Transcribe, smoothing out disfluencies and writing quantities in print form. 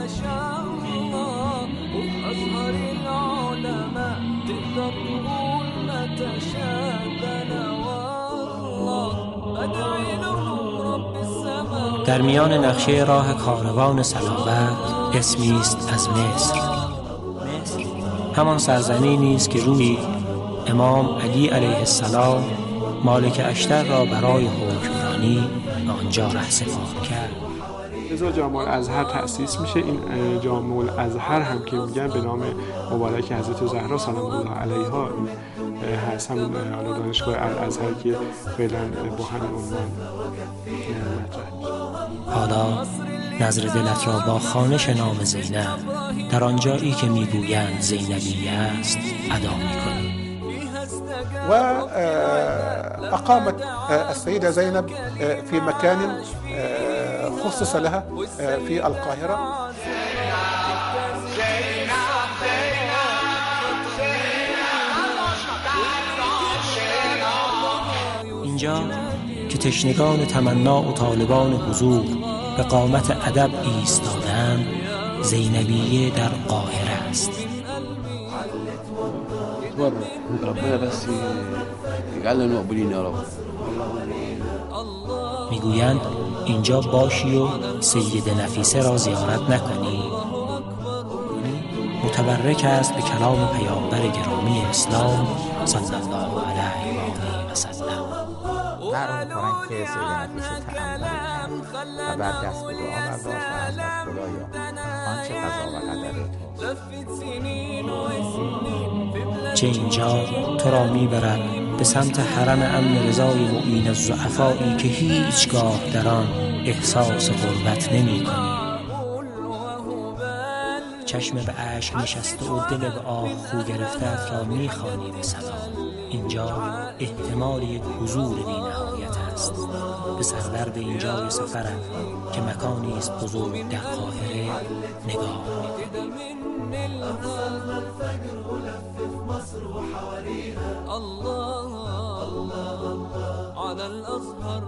الله وأزهر العلماء تقدر تقول ما تشاء والله أدعي لهم رب السماء. در میان نقشه راه کاروان صلابت اسمی است از مصر. همان سرزمینی است که روی امام علی علیه السلام مالک اشتر را برای حکمرانی به آنجا رهسپار کرد. لذا جامع الازهر تأسیس میشه. این جامع الازهر هم که میگن به نام مبارک حضرت زهرا سلام الله علیها هست، همون دانشگاه الازهر که فعلا با همین عنوان مطرح میشه. حالا نظر دلت را با خوانش نام زینب در آنجایی که میگویند زینبیه است ادا میکنی. وأقامت السيدة زينب في مكان خصص لها في القاهرة. اینجا که تشنگان تمنا و طالبان حضور به قامت ادب ایستادند، زینبیه در قاهره است. ربنا بس يجعلنا مقبولين يا رب. میگویند اینجا باشی و سید نفیسه را زیارت نکنی. متبرک است به کلام پیامبر گرامی اسلام صلی الله علیه و آله و سلم. قرار می‌کنند که سید نفیسه تأمل کند و بعد دست به دعا برداشت و از خدایا آنچه قضا و قدر توست. چه اینجا تو را میبرد به سمت حرم امن رضای معین الضعفایی که هیچگاه در آن احساس غربت نمی کنی. چشم به اشک نشسته و دل به آه خو گرفتت را میخوانی به صدا. اینجا احتمال یک حضور بی نهایت است. به سردرد اینجای سفرت که مکانی است بزرگ در قاهره نگاه الله على الأزهر.